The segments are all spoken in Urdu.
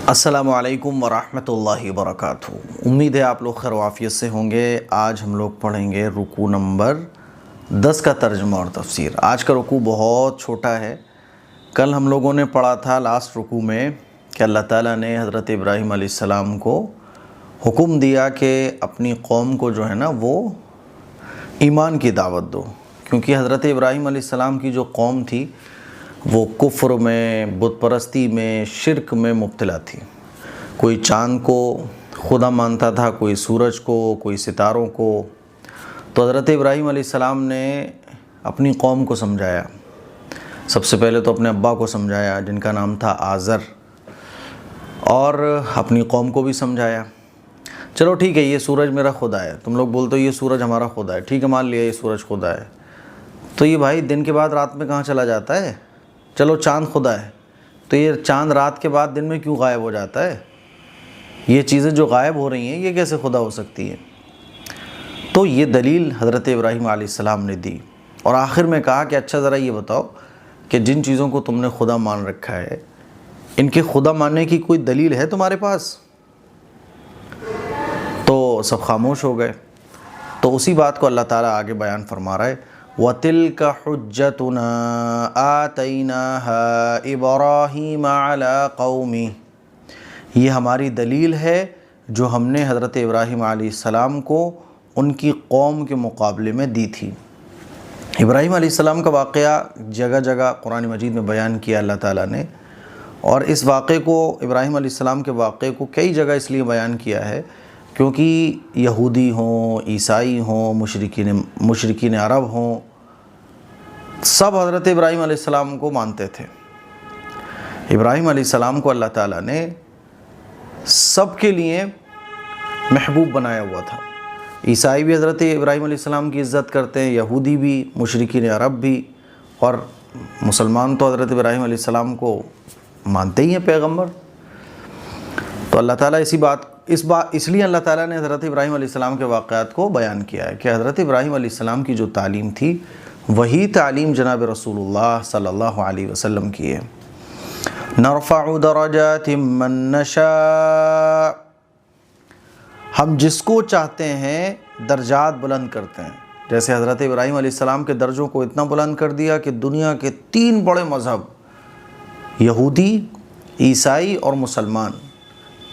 السلام علیکم ورحمۃ اللہ وبرکاتہ۔ امید ہے آپ لوگ خیر و عافیت سے ہوں گے۔ آج ہم لوگ پڑھیں گے رکوع نمبر 10 کا ترجمہ اور تفسیر۔ آج کا رکوع بہت چھوٹا ہے۔ کل ہم لوگوں نے پڑھا تھا لاسٹ رکوع میں کہ اللہ تعالیٰ نے حضرت ابراہیم علیہ السلام کو حکم دیا کہ اپنی قوم کو جو ہے نا وہ ایمان کی دعوت دو، کیونکہ حضرت ابراہیم علیہ السلام کی جو قوم تھی وہ کفر میں، بت پرستی میں، شرک میں مبتلا تھی۔ کوئی چاند کو خدا مانتا تھا، کوئی سورج کو، کوئی ستاروں کو۔ تو حضرت ابراہیم علیہ السلام نے اپنی قوم کو سمجھایا۔ سب سے پہلے تو اپنے ابا کو سمجھایا جن کا نام تھا آزر، اور اپنی قوم کو بھی سمجھایا۔ چلو ٹھیک ہے، یہ سورج میرا خدا ہے، تم لوگ بولتے ہو یہ سورج ہمارا خدا ہے، ٹھیک ہے مان لیا یہ سورج خدا ہے، تو یہ بھائی دن کے بعد رات میں کہاں چلا جاتا ہے؟ چلو چاند خدا ہے، تو یہ چاند رات کے بعد دن میں کیوں غائب ہو جاتا ہے؟ یہ چیزیں جو غائب ہو رہی ہیں یہ کیسے خدا ہو سکتی ہیں؟ تو یہ دلیل حضرت ابراہیم علیہ السلام نے دی، اور آخر میں کہا کہ اچھا ذرا یہ بتاؤ کہ جن چیزوں کو تم نے خدا مان رکھا ہے ان کے خدا ماننے کی کوئی دلیل ہے تمہارے پاس؟ تو سب خاموش ہو گئے۔ تو اسی بات کو اللہ تعالیٰ آگے بیان فرما رہا ہے، وَتِلْكَ حُجَّتُنَا آتَيْنَاهَا إِبْرَاهِيمَ عَلَىٰ قَوْمِهِ، یہ ہماری دلیل ہے جو ہم نے حضرت ابراہیم علیہ السلام کو ان کی قوم کے مقابلے میں دی تھی۔ ابراہیم علیہ السلام کا واقعہ جگہ جگہ قرآن مجید میں بیان کیا اللہ تعالیٰ نے، اور اس واقعے کو، ابراہیم علیہ السلام کے واقعے کو کئی جگہ اس لیے بیان کیا ہے کیونکہ یہودی ہوں، عیسائی ہوں، مشرکین عرب ہوں، سب حضرت ابراہیم علیہ السلام کو مانتے تھے۔ ابراہیم علیہ السلام کو اللہ تعالیٰ نے سب کے لیے محبوب بنایا ہوا تھا۔ عیسائی بھی حضرت ابراہیم علیہ السلام کی عزت کرتے ہیں، یہودی بھی، مشرکین عرب بھی، اور مسلمان تو حضرت ابراہیم علیہ السلام کو مانتے ہی ہیں پیغمبر۔ تو اللہ تعالیٰ اس لیے اللہ تعالیٰ نے حضرت ابراہیم علیہ السلام کے واقعات کو بیان کیا ہے کہ حضرت ابراہیم علیہ السلام کی جو تعلیم تھی وہی تعلیم جناب رسول اللہ صلی اللہ علیہ وسلم کی ہے۔ نرفع درجات من نشاء، ہم جس کو چاہتے ہیں درجات بلند کرتے ہیں۔ جیسے حضرت ابراہیم علیہ السلام کے درجوں کو اتنا بلند کر دیا کہ دنیا کے 3 بڑے مذہب، یہودی، عیسائی اور مسلمان،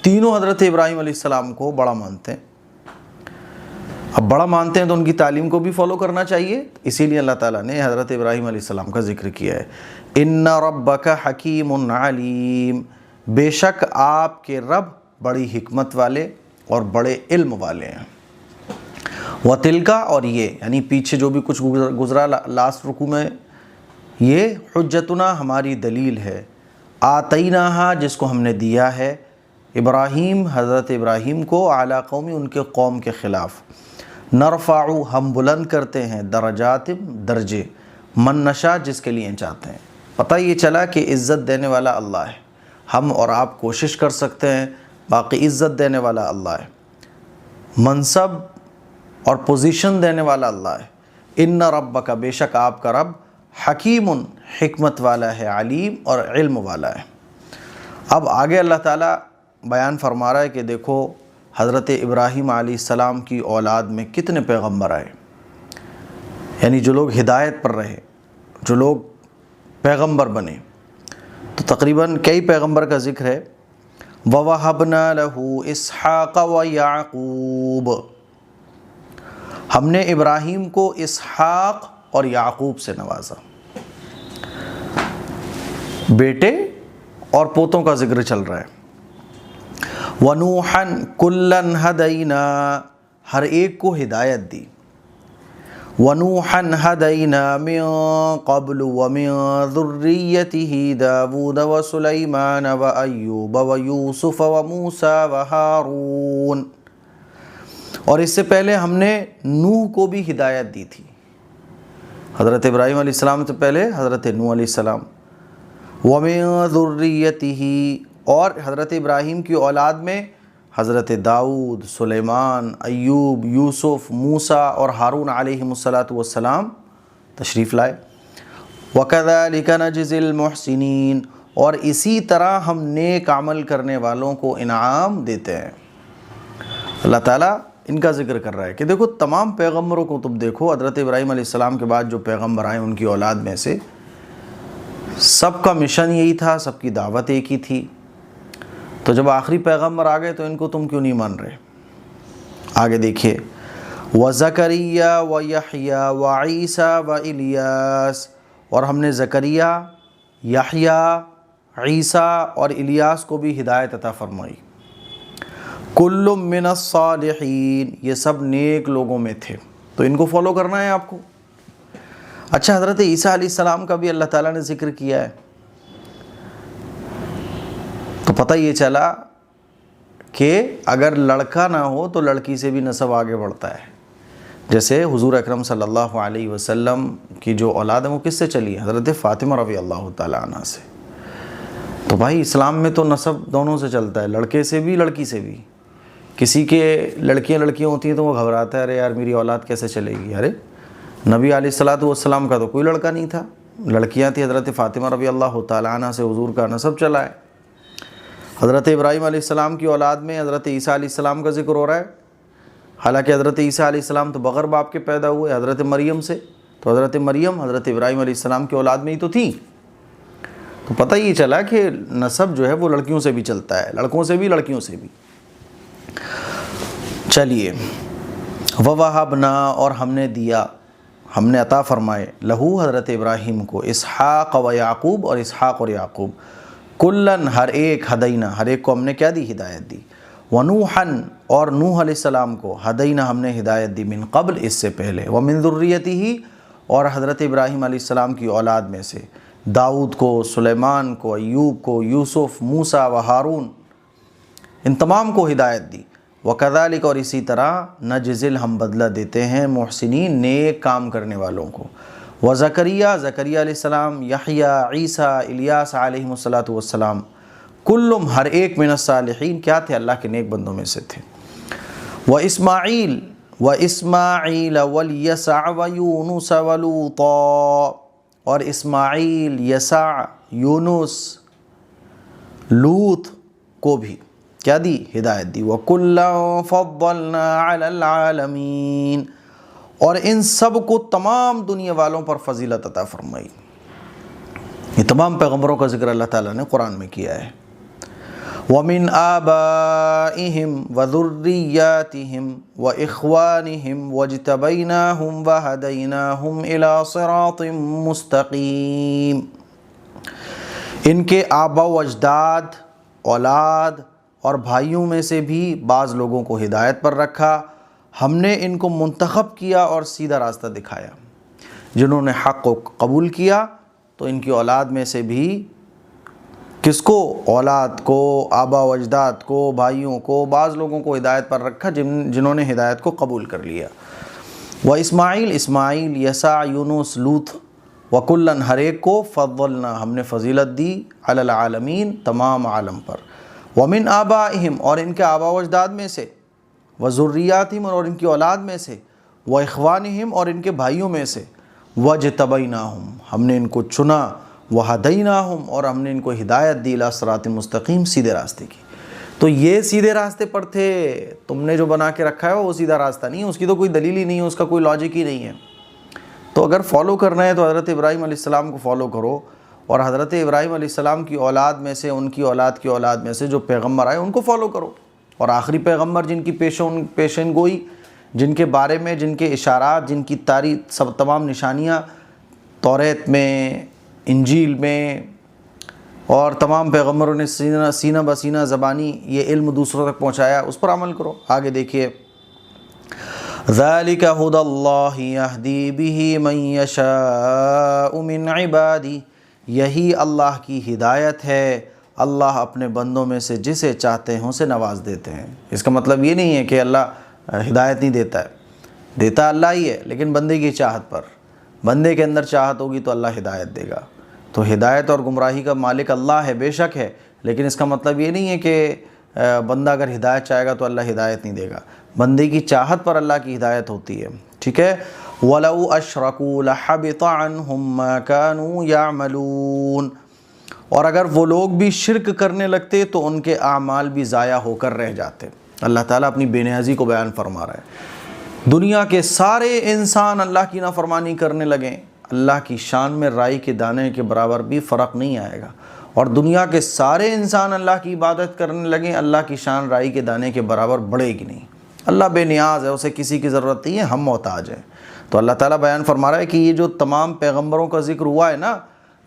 تینوں حضرت ابراہیم علیہ السلام کو بڑا مانتے ہیں۔ اب بڑا مانتے ہیں تو ان کی تعلیم کو بھی فالو کرنا چاہیے، اسی لیے اللہ تعالیٰ نے حضرت ابراہیم علیہ السلام کا ذکر کیا ہے۔ ان ربک حکیم علیم، بے شک آپ کے رب بڑی حکمت والے اور بڑے علم والے ہیں۔ وَتِلْكَ، اور یہ یعنی پیچھے جو بھی کچھ گزرا لاسٹ رکوع میں، یہ حجتنا ہماری دلیل ہے، آتیناہا جس کو ہم نے دیا ہے، ابراہیم حضرت ابراہیم کو، اعلیٰ قومی ان کے قوم کے خلاف، نرفع ہم بلند کرتے ہیں، درجات درجے، من نشاء جس کے لیے چاہتے ہیں۔ پتہ یہ چلا کہ عزت دینے والا اللہ ہے، ہم اور آپ کوشش کر سکتے ہیں، باقی عزت دینے والا اللہ ہے، منصب اور پوزیشن دینے والا اللہ ہے۔ ان ربک، بے شک آپ کا رب، حکیم حکمت والا ہے، علیم اور علم والا ہے۔ اب آگے اللہ تعالیٰ بیان فرما رہا ہے کہ دیکھو حضرت ابراہیم علیہ السلام کی اولاد میں کتنے پیغمبر آئے، یعنی جو لوگ ہدایت پر رہے، جو لوگ پیغمبر بنے، تو تقریباً کئی پیغمبر کا ذکر ہے۔ وَوَهَبْنَا لَهُ إِسْحَاقَ وَيَعْقُوبَ، ہم نے ابراہیم کو اسحاق اور یعقوب سے نوازا۔ بیٹے اور پوتوں کا ذکر چل رہا ہے۔ وَنُوحًا كُلًّا هَدَيْنَا، ہر ایک کو ہدایت دی۔ وَنُوحًا هَدَيْنَا مِن قَبْلُ وَمِن ذُرِّيَّتِهِ دَاوُودَ وَسُلَيْمَانَ وَأَيُّوبَ وَيُوسُفَ وَمُوسَىٰ وَهَارُونَ، اور اس سے پہلے ہم نے نوح کو بھی ہدایت دی تھی۔ حضرت ابراہیم علیہ السلام سے پہلے حضرت نوح علیہ السلام، وَمِن ذُرِّيَّتِهِ، اور حضرت ابراہیم کی اولاد میں حضرت داؤد، سلیمان، ایوب، یوسف، موسیٰ اور ہارون علیہم السلام تشریف لائے۔ وَكَذَلِكَ نَجْزِي الْمُحْسِنِينَ، اور اسی طرح ہم نیک عمل کرنے والوں کو انعام دیتے ہیں۔ اللہ تعالیٰ ان کا ذکر کر رہا ہے کہ دیکھو تمام پیغمبروں کو تم دیکھو، حضرت ابراہیم علیہ السلام کے بعد جو پیغمبر آئے ان کی اولاد میں سے سب کا مشن یہی تھا، سب کی دعوت ایک ہی تھی۔ تو جب آخری پیغمبر آ گئے تو ان کو تم کیوں نہیں مان رہے؟ آگے دیکھیے، وَزَكَرِيَّا وَيَحْيَا وَعِيسَى وَإِلْيَاسَ، اور ہم نے زکریا، یحییٰ، عیسیٰ اور الیاس کو بھی ہدایت عطا فرمائی۔ کل من الصالحین، یہ سب نیک لوگوں میں تھے، تو ان کو فالو کرنا ہے آپ کو۔ اچھا، حضرت عیسیٰ علیہ السلام کا بھی اللہ تعالیٰ نے ذکر کیا ہے، تو پتہ یہ چلا کہ اگر لڑکا نہ ہو تو لڑکی سے بھی نسب آگے بڑھتا ہے۔ جیسے حضور اکرم صلی اللہ علیہ وسلم کی جو اولاد ہے وہ کس سے چلی ہے؟ حضرت فاطمہ رضی اللہ تعالیٰ عنہ سے۔ تو بھائی اسلام میں تو نسب دونوں سے چلتا ہے، لڑکے سے بھی لڑکی سے بھی۔ کسی کے لڑکیاں ہوتی ہیں تو وہ گھبراتا ہے، ارے یار میری اولاد کیسے چلے گی؟ ارے نبی علیہ السلام کا تو کوئی لڑکا نہیں تھا، لڑکیاں تھیں۔ حضرت فاطمہ رضی اللہ تعالیٰ عنہ سے حضور کا نسب چلا ہے۔ حضرت ابراہیم علیہ السلام کی اولاد میں حضرت عیسیٰ علیہ السلام کا ذکر ہو رہا ہے، حالانکہ حضرت عیسیٰ علیہ السلام تو بغیر باپ کے پیدا ہوئے حضرت مریم سے، تو حضرت مریم حضرت ابراہیم علیہ السلام کی اولاد میں ہی تو تھی۔ تو پتہ یہ چلا کہ نسب جو ہے وہ لڑکیوں سے بھی چلتا ہے، لڑکوں سے بھی لڑکیوں سے بھی۔ چلیے، وَوَهَبْنَا، اور ہم نے دیا، ہم نے عطا فرمائے، لہو حضرت ابراہیم کو، اسحاق و یعقوب، اور اسحاق اور یعقوب، کلن ہر ایک، ہدینا ہر ایک کو ہم نے کیا دی؟ ہدایت دی، ونوحن اور نوح علیہ السلام کو، ہدینا ہم نے ہدایت دی، من قبل اس سے پہلے، ومن ذریتہ اور حضرت ابراہیم علیہ السلام کی اولاد میں سے داؤد کو، سلیمان کو، ایوب کو، یوسف، موسیٰ و ہارون، ان تمام کو ہدایت دی۔ وَكَذَلِكَ، اور اسی طرح نجزل ہم بدلہ دیتے ہیں محسنین، نیک کام کرنے والوں کو۔ وزکریا، زکریا علیہ السلام، یحییٰ، عیسیٰ، الیاس علیہم السلام، کلم ہر ایک من الصالحین، کیا تھے؟ اللہ کے نیک بندوں میں سے تھے۔ واسماعیل والیسع ویونس ولوطا، اور اسماعیل، یسع، یونس، لوط کو بھی کیا دی؟ ہدایت دی۔ وَكُلًّا فَضَّلْنَا عَلَى الْعَالَمِينَ، اور ان سب کو تمام دنیا والوں پر فضیلت عطا فرمائی۔ یہ تمام پیغمبروں کا ذکر اللہ تعالیٰ نے قرآن میں کیا ہے۔ وَمِنْ آبَائِهِمْ وَذُرِّيَّاتِهِمْ وَإِخْوَانِهِمْ وَاجْتَبَيْنَاهُمْ وَهَدَيْنَاهُمْ إِلَى صِرَاطٍ مُسْتَقِيمٍ، ان کے آبا و اجداد، اولاد اور بھائیوں میں سے بھی بعض لوگوں کو ہدایت پر رکھا، ہم نے ان کو منتخب کیا اور سیدھا راستہ دکھایا۔ جنہوں نے حق کو قبول کیا تو ان کی اولاد میں سے بھی کس کو؟ اولاد کو، آبا و اجداد کو، بھائیوں کو، بعض لوگوں کو ہدایت پر رکھا جنہوں نے ہدایت کو قبول کر لیا۔ اسماعیل، یسع، یونس، لوط، وکلن ہر ایک کو، فضلنا ہم نے فضیلت دی، علی العالمین تمام عالم پر۔ ومن آبائہم اور ان کے آبا و اجداد میں سے، وذریاتہم اور ان کی اولاد میں سے، واخوانہم اور ان کے بھائیوں میں سے، واجتبیناہم ہم نے ان کو چنا، وہدیناہم اور ہم نے ان کو ہدایت دی، الی صراط مستقیم سیدھے راستے کی۔ تو یہ سیدھے راستے پر تھے، تم نے جو بنا کے رکھا ہے وہ سیدھا راستہ نہیں ہے، اس کی تو کوئی دلیل ہی نہیں ہے، اس کا کوئی لاجک ہی نہیں ہے۔ تو اگر فالو کرنا ہے تو حضرت ابراہیم علیہ السلام کو فالو کرو، اور حضرت ابراہیم علیہ السلام کی اولاد میں سے، ان کی اولاد کی اولاد میں سے جو پیغمبر آئے ان کو فالو کرو، اور آخری پیغمبر جن کی پیشن گوئی، جن کے بارے میں، جن کے اشارات، جن کی تاریخ، سب تمام نشانیاں توریت میں، انجیل میں، اور تمام پیغمبروں نے سینہ بسینہ زبانی یہ علم دوسروں تک پہنچایا، اس پر عمل کرو۔ آگے دیکھیے، ذَلِكَ هُدَى اللَّهِ يَهْدِي بِهِ مَن يَشَاءُ مِنْ عِبَادِهِ، یہی اللہ کی ہدایت ہے، اللہ اپنے بندوں میں سے جسے چاہتے ہیں اسے نواز دیتے ہیں۔ اس کا مطلب یہ نہیں ہے کہ اللہ ہدایت نہیں دیتا ہے، دیتا اللہ ہی ہے، لیکن بندے کی چاہت پر، بندے کے اندر چاہت ہوگی تو اللہ ہدایت دے گا۔ تو ہدایت اور گمراہی کا مالک اللہ ہے، بے شک ہے، لیکن اس کا مطلب یہ نہیں ہے کہ بندہ اگر ہدایت چاہے گا تو اللہ ہدایت نہیں دے گا، بندے کی چاہت پر اللہ کی ہدایت ہوتی ہے، ٹھیک ہے۔ وَلَوْ أَشْرَكُوا لَحَبِطَ عَنْهُمْ مَا كَانُوا يَعْمَلُونَ، اور اگر وہ لوگ بھی شرک کرنے لگتے تو ان کے اعمال بھی ضائع ہو کر رہ جاتے۔ اللہ تعالیٰ اپنی بے نیازی کو بیان فرما رہا ہے۔ دنیا کے سارے انسان اللہ کی نافرمانی کرنے لگیں، اللہ کی شان میں رائی کے دانے کے برابر بھی فرق نہیں آئے گا، اور دنیا کے سارے انسان اللہ کی عبادت کرنے لگیں، اللہ کی شان رائی کے دانے کے برابر بڑھے گی نہیں۔ اللہ بے نیاز ہے، اسے کسی کی ضرورت نہیں ہے، ہم محتاج ہیں۔ تو اللہ تعالیٰ بیان فرما رہا ہے کہ یہ جو تمام پیغمبروں کا ذکر ہوا ہے نا،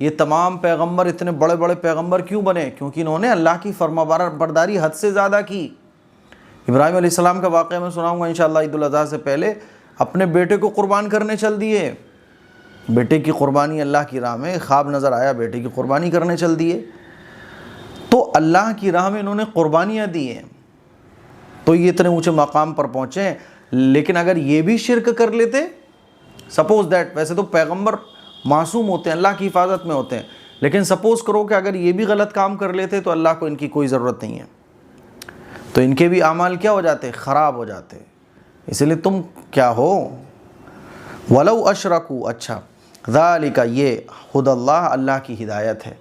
یہ تمام پیغمبر اتنے بڑے بڑے پیغمبر کیوں بنے؟ کیونکہ انہوں نے اللہ کی فرما برداری حد سے زیادہ کی۔ ابراہیم علیہ السلام کا واقعہ میں سناؤں گا انشاءاللہ عید الاضحیٰ سے پہلے، اپنے بیٹے کو قربان کرنے چل دیے، بیٹے کی قربانی اللہ کی راہ میں، خواب نظر آیا بیٹے کی قربانی کرنے چل دیے، تو اللہ کی راہ میں انہوں نے قربانیاں دی ہیں، تو یہ اتنے اونچے مقام پر پہنچے ہیں۔ لیکن اگر یہ بھی شرک کر لیتے، سپوز دیٹ، ویسے تو پیغمبر معصوم ہوتے ہیں، اللہ کی حفاظت میں ہوتے ہیں، لیکن سپوز کرو کہ اگر یہ بھی غلط کام کر لیتے تو اللہ کو ان کی کوئی ضرورت نہیں ہے، تو ان کے بھی اعمال کیا ہو جاتے؟ خراب ہو جاتے۔ اس لیے تم کیا ہو؟ وَلَوْ أَشْرَكُوا، اچھا، ذَلِكَ، یہ خود اللہ کی ہدایت ہے،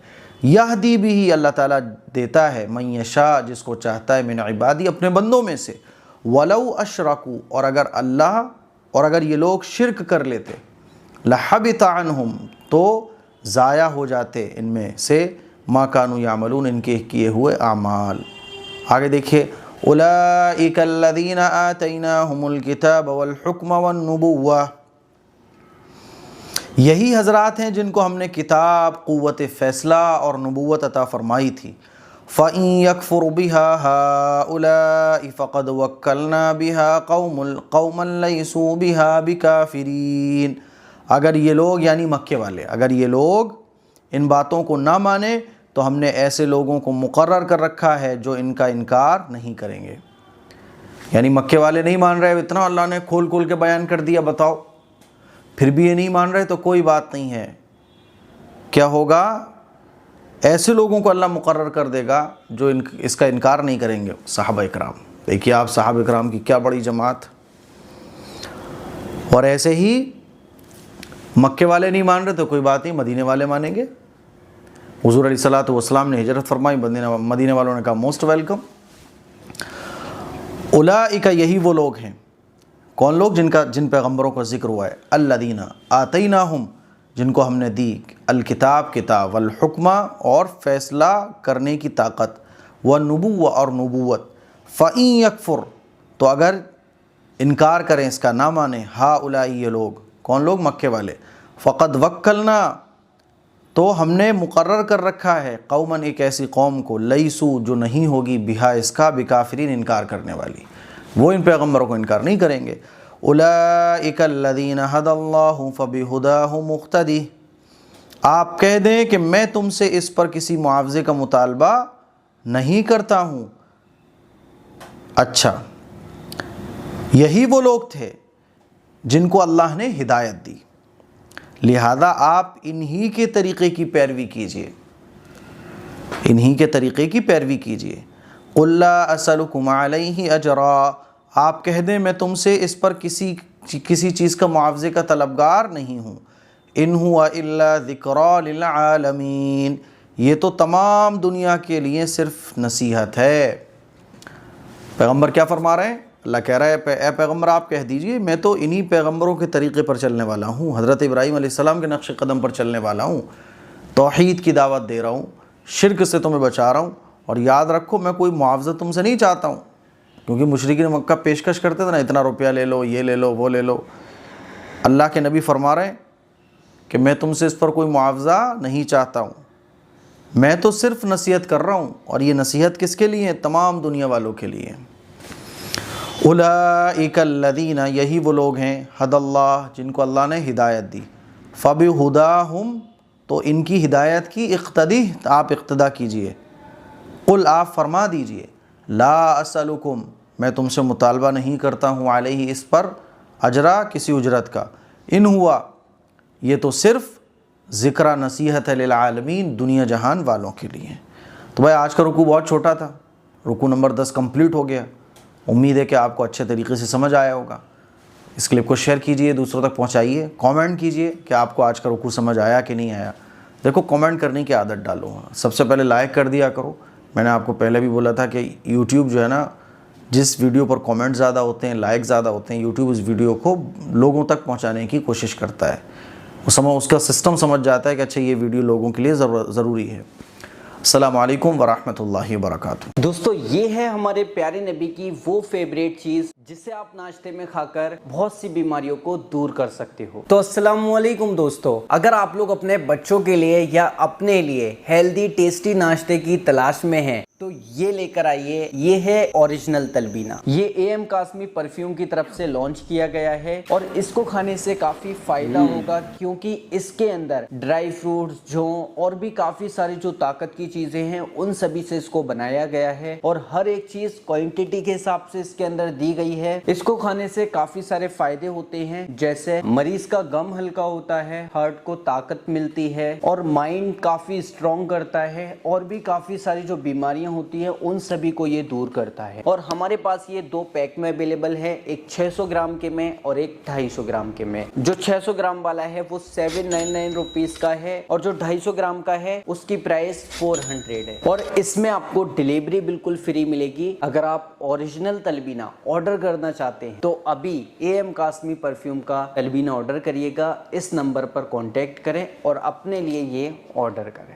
یہدی بھی، اللہ تعالیٰ دیتا ہے، من یشاء، جس کو چاہتا ہے، من عبادی، اپنے بندوں میں سے، وَلَوْ أَشْرَكُوا، اور اگر یہ لوگ شرک کر لیتے، لَحَبِطَ عَنْهُمْ، تو ضائع ہو جاتے ان میں سے، مَا كَانُوا يَعْمَلُونَ، ان کے کیے ہوئے اعمال۔ آگے دیکھیے، أُولَئِكَ الَّذِينَ آتَيْنَاهُمُ الْكِتَابَ وَالْحُكْمَ وَالنُّبُوَّةَ، یہی حضرات ہیں جن کو ہم نے کتاب، قوت فیصلہ اور نبوت عطا فرمائی تھی۔ فَإِن يَكْفُرْ بِهَا هَؤُلَاءِ فَقَدْ وَكَّلْنَا بِهَا قَوْمًا لَيْسُوا بِهَا بِكَافِرِينَ، اگر یہ لوگ یعنی مکے والے، اگر یہ لوگ ان باتوں کو نہ مانیں تو ہم نے ایسے لوگوں کو مقرر کر رکھا ہے جو ان کا انکار نہیں کریں گے۔ یعنی مکے والے نہیں مان رہے، اتنا اللہ نے کھول کھول کے بیان کر دیا، بتاؤ، پھر بھی یہ نہیں مان رہے تو کوئی بات نہیں ہے، کیا ہوگا؟ ایسے لوگوں کو اللہ مقرر کر دے گا جو اس کا انکار نہیں کریں گے، صحابہ اکرام۔ دیکھیے آپ، صحابہ اکرام کی کیا بڑی جماعت، اور ایسے ہی مکے والے نہیں مان رہے تو کوئی بات نہیں، مدینے والے مانیں گے۔ حضور علیہ الصلوۃ والسلام نے ہجرت فرمائی، مدینے والوں نے کہا موسٹ ویلکم۔ اولئک، یہی وہ لوگ ہیں، کون لوگ؟ جن پیغمبروں کا ذکر ہوا ہے، الذین آتیناہم، جن کو ہم نے دی الکتاب، کتاب، والحکمہ، اور فیصلہ کرنے کی طاقت، والنبوہ، اور نبوت، فَإِن یکفر، تو اگر انکار کریں، اس کا نہ مانیں، ہؤلاء، یہ لوگ، کون لوگ؟ مکے والے، فقد وکلنا، تو ہم نے مقرر کر رکھا ہے، قوماً، ایک ایسی قوم کو، لیسو، جو نہیں ہوگی، بہا، اس کا، بکافرین، انکار کرنے والی، وہ ان پیغمبروں کو انکار نہیں کریں گے۔ اولئک الذین ھدی اللہ فبہداہ مقتدی، آپ کہہ دیں کہ میں تم سے اس پر کسی معاوضے کا مطالبہ نہیں کرتا ہوں۔ اچھا، یہی وہ لوگ تھے جن کو اللہ نے ہدایت دی، لہذا آپ انہی کے طریقے کی پیروی کیجئے، انہی کے طریقے کی پیروی کیجئے۔ قُلْ لَا أَسْأَلُكُمْ عَلَيْهِ أَجْرًا، آپ کہہ دیں میں تم سے اس پر کسی چیز کا معاوضے کا طلبگار نہیں ہوں۔ إِنْ هُوَ إِلَّا ذِكْرَىٰ لِلْعَالَمِينَ، یہ تو تمام دنیا کے لیے صرف نصیحت ہے۔ پیغمبر کیا فرما رہے ہیں؟ اللہ کہہ رہا ہے، اے پیغمبر آپ کہہ دیجئے میں تو انہی پیغمبروں کے طریقے پر چلنے والا ہوں، حضرت ابراہیم علیہ السلام کے نقش قدم پر چلنے والا ہوں، توحید کی دعوت دے رہا ہوں، شرک سے تمہیں بچا رہا ہوں، اور یاد رکھو میں کوئی معاوضہ تم سے نہیں چاہتا ہوں، کیونکہ مشرکین مکہ پیشکش کرتے تھے نا، اتنا روپیہ لے لو، یہ لے لو، وہ لے لو۔ اللہ کے نبی فرما رہے ہیں کہ میں تم سے اس پر کوئی معاوضہ نہیں چاہتا ہوں، میں تو صرف نصیحت کر رہا ہوں، اور یہ نصیحت کس کے لیے ہے؟ تمام دنیا والوں کے لیے۔ اولئک الذین، یہی وہ لوگ ہیں، ھدی اللہ، جن کو اللہ نے ہدایت دی، فبہداہم، تو ان کی ہدایت کی اقتدی، آپ اقتدا کیجئے۔ قل، آپ فرما دیجئے، لا اسألکم، میں تم سے مطالبہ نہیں کرتا ہوں، علیہ، اس پر، اجرا، کسی اجرت کا، ان ہوا، یہ تو صرف ذکر، نصیحت ہے، للعالمین، دنیا جہان والوں کے لیے۔ تو بھائی آج کا رکوع بہت چھوٹا تھا، رکوع نمبر 10 کمپلیٹ ہو گیا، امید ہے کہ آپ کو اچھے طریقے سے سمجھ آیا ہوگا۔ اس کلپ کو شیئر کیجئے، دوسروں تک پہنچائیے، کامنٹ کیجئے کہ آپ کو آج کا رکوع سمجھ آیا کہ نہیں آیا۔ دیکھو کامنٹ کرنے کی عادت ڈالو، سب سے پہلے لائک کر دیا کرو. میں نے آپ کو پہلے بھی بولا تھا کہ یوٹیوب جو ہے نا، جس ویڈیو پر کامنٹ زیادہ ہوتے ہیں، لائک زیادہ ہوتے ہیں، یوٹیوب اس ویڈیو کو لوگوں تک پہنچانے کی کوشش کرتا ہے. اس کا سسٹم سمجھ جاتا ہے کہ اچھا یہ ویڈیو لوگوں کے لیے ضروری ہے. السلام علیکم ورحمۃ اللہ وبرکاتہ. دوستو یہ ہے ہمارے پیارے نبی کی وہ فیوریٹ چیز جسے آپ ناشتے میں کھا کر بہت سی بیماریوں کو دور کر سکتے ہو. تو السلام علیکم دوستو، اگر آپ لوگ اپنے بچوں کے لیے یا اپنے لیے ہیلدی ٹیسٹی ناشتے کی تلاش میں ہیں تو یہ لے کر آئیے. یہ ہے اوریجنل تلبینہ. یہ اے ایم قاسمی پرفیوم کی طرف سے لانچ کیا گیا ہے اور اس کو کھانے سے کافی فائدہ ہوگا کیونکہ اس کے اندر ڈرائی فروٹس جو اور بھی کافی ساری جو طاقت کی چیزیں ہیں ان سبھی سے اس کو بنایا گیا ہے اور ہر ایک چیز کوانٹٹی کے حساب سے اس کے اندر دی گئی ہے. اس کو کھانے سے کافی سارے فائدے ہوتے ہیں، جیسے مریض کا غم ہلکا ہوتا ہے، ہارٹ کو طاقت ملتی ہے اور مائنڈ کافی اسٹرانگ کرتا ہے اور بھی کافی ساری جو بیماریاں ہوتی ہے ان سبھی کو یہ دور کرتا ہے. اور ہمارے پاس یہ دو پیک میں اویلیبل ہے، ایک 600 گرام کے میں اور ایک 250 گرام کے میں. جو 600 گرام والا ہے وہ 799 روپیز کا ہے اور جو 250 گرام کا ہے اس کی پرائس 400 ہے. اور اس میں آپ کو ڈیلیوری بالکل فری ملے گی. اگر آپ اوریجنل تلبینہ آرڈر کرنا چاہتے ہیں تو ابھی اے ایم قاسمی پرفیوم کا تلبینہ آرڈر کریے گا. اس نمبر پر کانٹیکٹ کریں اور اپنے لیے یہ آرڈر کریں.